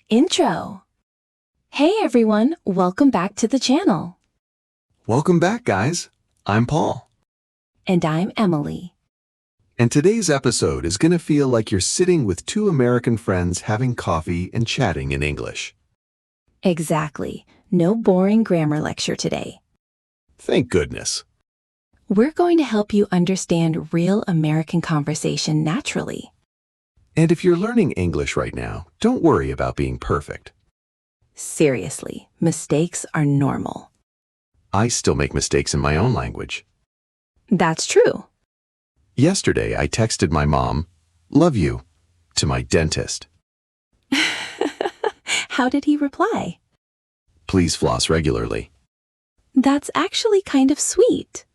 Intro. Hey everyone, welcome back to the channel. Welcome back, guys. I'm Paul. And I'm Emily. And today's episode is going to feel like you're sitting with two American friends having coffee and chatting in English. Exactly. No boring grammar lecture today. Thank goodness. We're going to help you understand real American conversation naturally. And if you're learning English right now, don't worry about being perfect. Seriously, mistakes are normal. I still make mistakes in my own language. That's true. Yesterday, I texted my mom, "Love you," to my dentist. How did he reply? Please floss regularly. That's actually kind of sweet.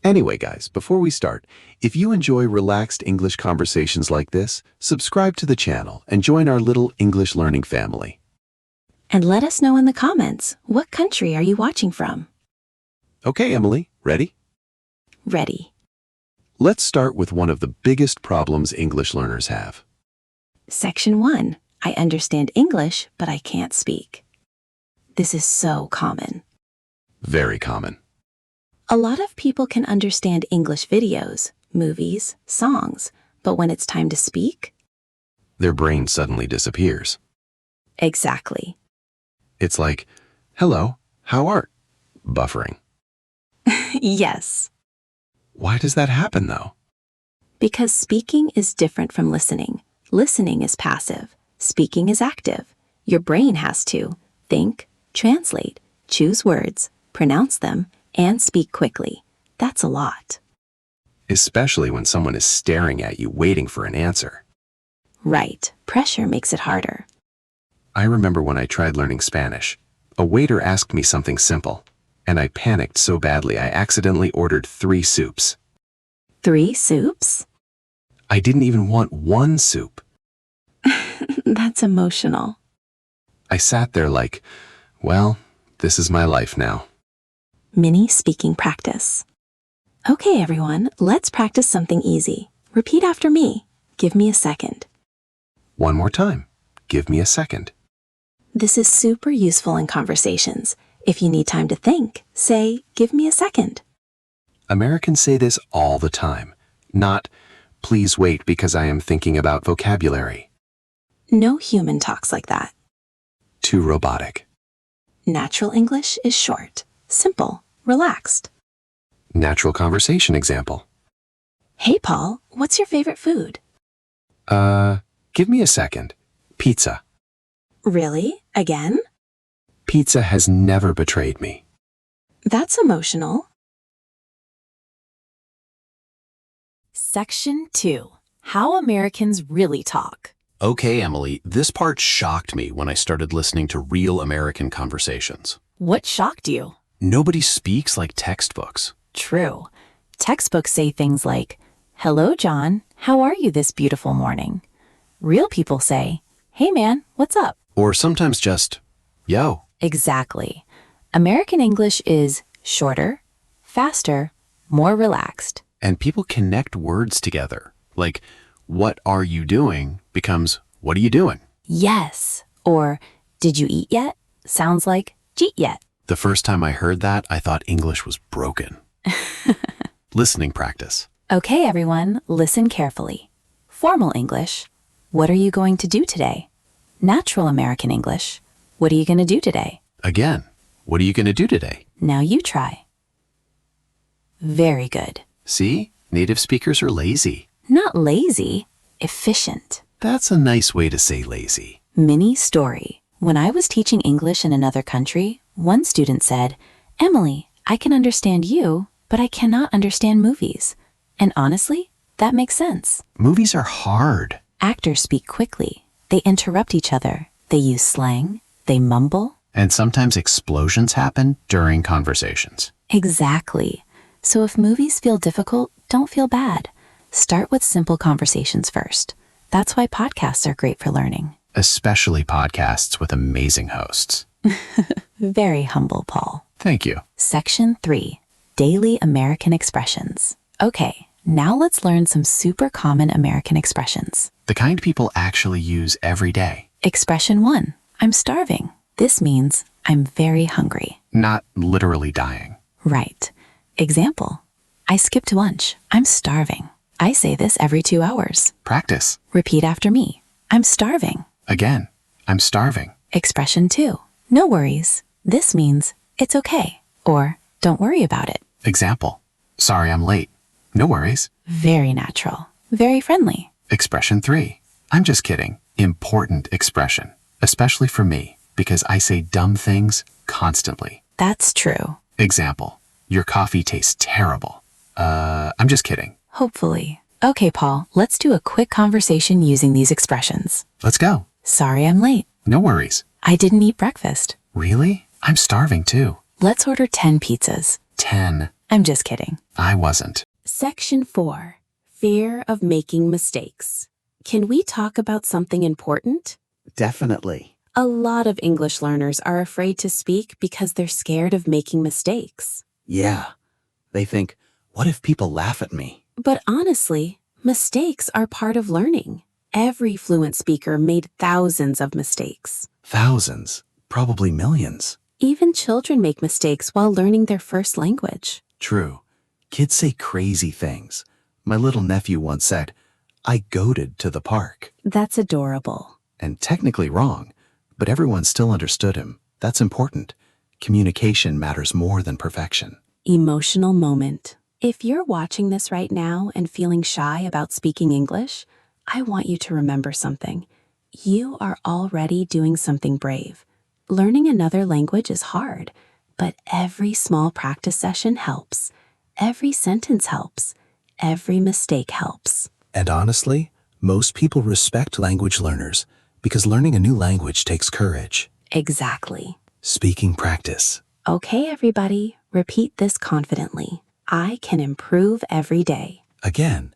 Anyway, guys, before we start, if you enjoy relaxed English conversations like this, subscribe to the channel and join our little English learning family. And let us know in the comments, what country are you watching from? Okay, Emily, ready? Ready. Let's start with one of the biggest problems English learners have. Section 1. I understand English, but I can't speak. This is so common. Very common. A lot of people can understand English videos, movies, songs, but when it's time to speak? Their brain suddenly disappears. Exactly. It's like, "Hello, how art?" Buffering. Yes. Why does that happen, though? Because speaking is different from listening. Listening is passive. Speaking is active. Your brain has to think, translate, choose words, pronounce them, and speak quickly. That's a lot. Especially when someone is staring at you waiting for an answer. Right. Pressure makes it harder. I remember when I tried learning Spanish. A waiter asked me something simple, and I panicked so badly I accidentally ordered 3 soups. 3 soups? I didn't even want 1 soup. That's emotional. I sat there like, well, this is my life now. Mini speaking practice. Okay, everyone, let's practice something easy. Repeat after me. Give me a second. One more time. Give me a second. This is super useful in conversations. If you need time to think, say, give me a second. Americans say this all the time, not, please wait because I am thinking about vocabulary. No human talks like that. Too robotic. Natural English is short, simple, relaxed. Natural conversation example. Hey, Paul, what's your favorite food? Give me a second. Pizza. Really? Again? Pizza has never betrayed me. That's emotional. Section 2. How Americans really talk. Okay, Emily, this part shocked me when I started listening to real American conversations. What shocked you? Nobody speaks like textbooks. True. Textbooks say things like, "Hello, John. How are you this beautiful morning?" Real people say, "Hey, man, what's up?" Or sometimes just, yo. Exactly. American English is shorter, faster, more relaxed. And people connect words together. Like, what are you doing becomes, what are you doing? Yes. Or, did you eat yet? Sounds like, jeet yet. The first time I heard that, I thought English was broken. Listening practice. Okay, everyone, listen carefully. Formal English. What are you going to do today? Natural American English. What are you going to do today? Again, what are you going to do today? Now you try. Very good. See? Native speakers are lazy. Not lazy, efficient. That's a nice way to say lazy. Mini story. When I was teaching English in another country, one student said, "Emily, I can understand you, but I cannot understand movies." And honestly, that makes sense. Movies are hard. Actors speak quickly. They interrupt each other. They use slang. They mumble. And sometimes explosions happen during conversations. Exactly. So if movies feel difficult, don't feel bad. Start with simple conversations first. That's why podcasts are great for learning. Especially podcasts with amazing hosts. Very humble, Paul. Thank you. Section 3. Daily American Expressions. Okay, now let's learn some super common American expressions. The kind people actually use every day. Expression 1. I'm starving. This means I'm very hungry. Not literally dying. Right. Example. I skipped lunch. I'm starving. I say this every 2 hours. Practice. Repeat after me. I'm starving. Again. I'm starving. Expression 2. No worries. This means it's okay or don't worry about it. Example. Sorry I'm late. No worries. Very natural. Very friendly. Expression 3. I'm just kidding. Important expression, especially for me, because I say dumb things constantly. That's true. Example. Your coffee tastes terrible. I'm just kidding. Hopefully. Okay, Paul, let's do a quick conversation using these expressions. Let's go. Sorry I'm late. No worries. I didn't eat breakfast. Really? I'm starving too. Let's order 10 pizzas. 10. I'm just kidding. I wasn't. Section 4. Fear of making mistakes. Can we talk about something important? Definitely. A lot of English learners are afraid to speak because they're scared of making mistakes. Yeah. They think, what if people laugh at me? But honestly, mistakes are part of learning. Every fluent speaker made thousands of mistakes. Thousands, probably millions. Even children make mistakes while learning their first language. True. Kids say crazy things. My little nephew once said, I goated to the park. That's adorable. And technically wrong, but everyone still understood him. That's important. Communication matters more than perfection. Emotional moment. If you're watching this right now and feeling shy about speaking English, I want you to remember something. You are already doing something brave. Learning another language is hard, but every small practice session helps. Every sentence helps. Every mistake helps. And honestly, most people respect language learners because learning a new language takes courage. Exactly. Speaking practice. Okay, everybody, repeat this confidently. I can improve every day. Again,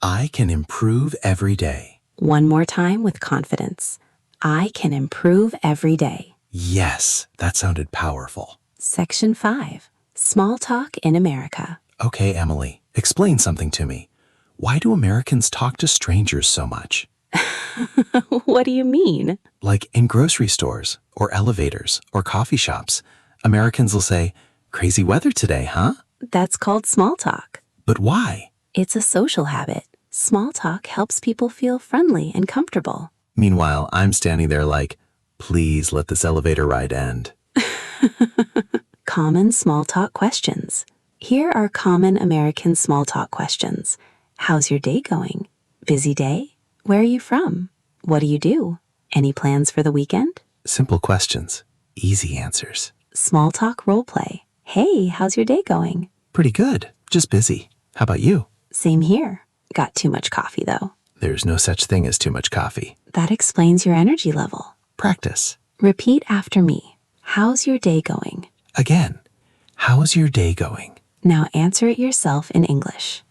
I can improve every day. One more time with confidence. I can improve every day. Yes, that sounded powerful. Section 5. Small talk in America. Okay, Emily, explain something to me. Why do Americans talk to strangers so much? What do you mean? Like in grocery stores or elevators or coffee shops, Americans will say, crazy weather today, huh? That's called small talk. But why? It's a social habit. Small talk helps people feel friendly and comfortable. Meanwhile, I'm standing there like, please let this elevator ride end. Common small talk questions. Here are common American small talk questions. How's your day going? Busy day? Where are you from? What do you do? Any plans for the weekend? Simple questions, easy answers. Small talk role play. Hey, how's your day going? Pretty good, just busy. How about you? Same here. Got too much coffee though. There's no such thing as too much coffee. That explains your energy level. Practice. Repeat after me. How's your day going? Again, how's your day going? Now answer it yourself in English.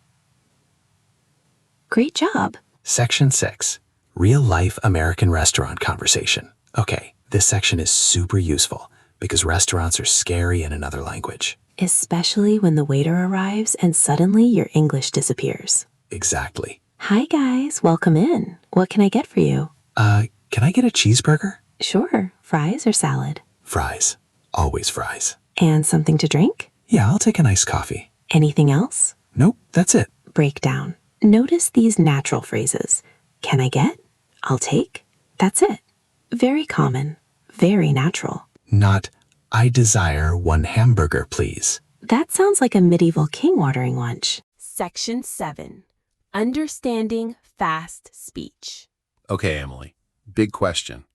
Great job. Section 6, real-life American restaurant conversation. Okay, this section is super useful because restaurants are scary in another language. Especially when the waiter arrives and suddenly your English disappears. Exactly. Hi guys, welcome in. What can I get for you? Can I get a cheeseburger? Sure, fries or salad? Fries. Always fries. And something to drink? Yeah, I'll take an iced coffee. Anything else? Nope, that's it. Breakdown. Notice these natural phrases. Can I get? I'll take. That's it. Very common. Very natural. Not, I desire one hamburger, please. That sounds like a medieval king ordering lunch. Section 7. Understanding fast speech. Okay, Emily, big question.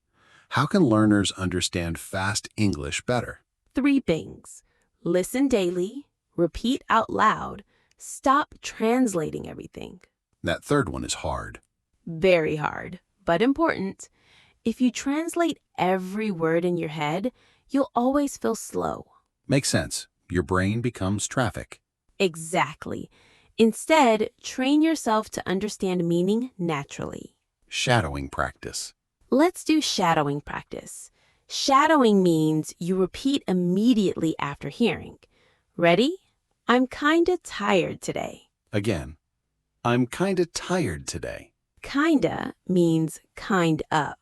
How can learners understand fast English better? 3 things. Listen daily, repeat out loud, stop translating everything. That third one is hard. Very hard, but important. If you translate every word in your head, you'll always feel slow. Makes sense. Your brain becomes traffic. Exactly. Instead, train yourself to understand meaning naturally. Shadowing practice. Let's do shadowing practice. Shadowing means you repeat immediately after hearing. Ready? I'm kinda tired today. Again, I'm kinda tired today. Kinda means kind of.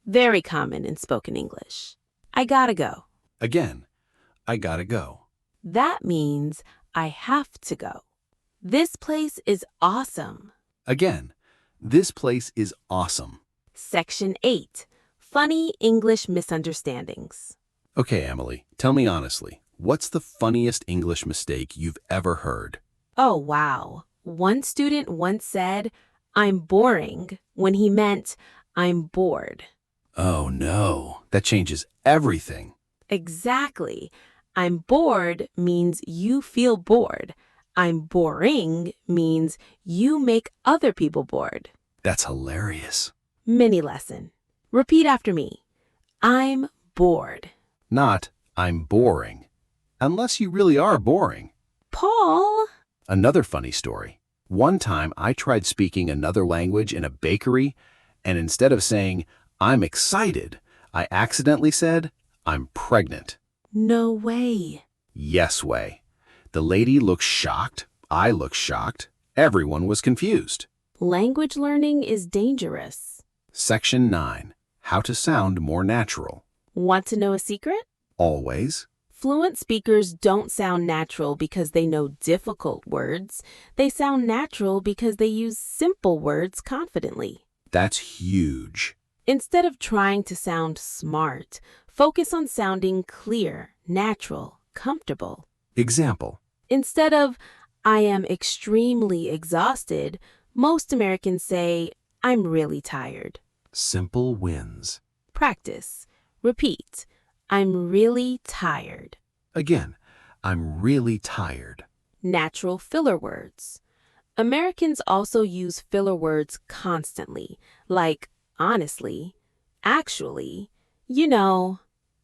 Very common in spoken English. I gotta go. Again, I gotta go. That means I have to go. This place is awesome. Again, this place is awesome. Section 8. Funny English misunderstandings. Okay, Emily, tell me honestly, what's the funniest English mistake you've ever heard? Oh, wow. One student once said, "I'm boring," when he meant, "I'm bored." Oh no, that changes everything. Exactly. I'm bored means you feel bored. I'm boring means you make other people bored. That's hilarious. Mini lesson. Repeat after me. I'm bored. Not, I'm boring. Unless you really are boring. Paul. Another funny story. One time I tried speaking another language in a bakery, and instead of saying, I'm excited, I accidentally said, I'm pregnant. No way. Yes way. The lady looked shocked. I looked shocked. Everyone was confused. Language learning is dangerous. Section 9. How to sound more natural. Want to know a secret? Always. Fluent speakers don't sound natural because they know difficult words. They sound natural because they use simple words confidently. That's huge. Instead of trying to sound smart, focus on sounding clear, natural, comfortable. Example. Instead of, I am extremely exhausted, most Americans say, I'm really tired. Simple wins. Practice. Repeat. I'm really tired. Again, I'm really tired. Natural filler words. Americans also use filler words constantly, like honestly, actually,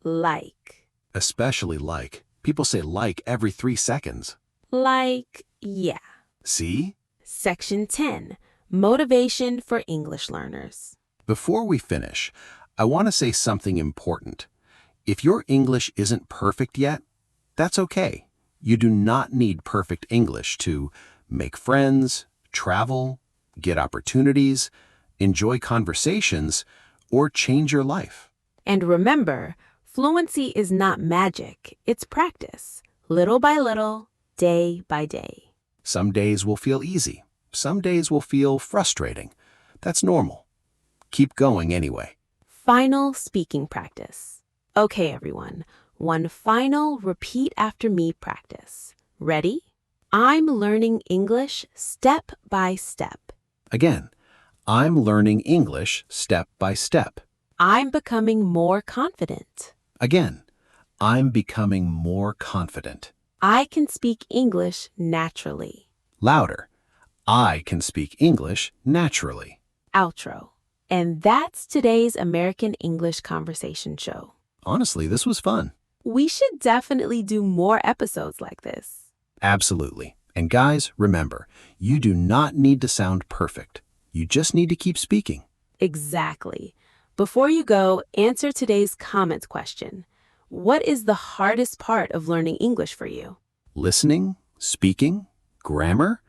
like. Especially like. People say like every 3 seconds. Like, yeah. See? Section 10. Motivation for English learners. Before we finish, I want to say something important. If your English isn't perfect yet, that's okay. You do not need perfect English to make friends, travel, get opportunities, enjoy conversations, or change your life. And remember, fluency is not magic, it's practice. Little by little, day by day. Some days will feel easy. Some days will feel frustrating. That's normal. Keep going anyway. Final speaking practice. Okay, everyone. One final repeat after me practice. Ready? I'm learning English step by step. Again, I'm learning English step by step. I'm becoming more confident. Again, I'm becoming more confident. I can speak English naturally. Louder. I can speak English naturally. Outro. And that's today's American English Conversation Show. Honestly, this was fun. We should definitely do more episodes like this. Absolutely. And guys, remember, you do not need to sound perfect. You just need to keep speaking. Exactly. Before you go, answer today's comments question. What is the hardest part of learning English for you? Listening, speaking, grammar,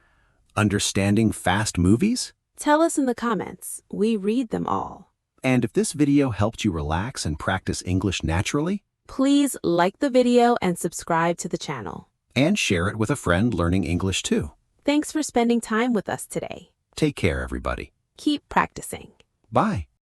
understanding fast movies? Tell us in the comments. We read them all. And if this video helped you relax and practice English naturally, please like the video and subscribe to the channel. And share it with a friend learning English too. Thanks for spending time with us today. Take care, everybody. Keep practicing. Bye.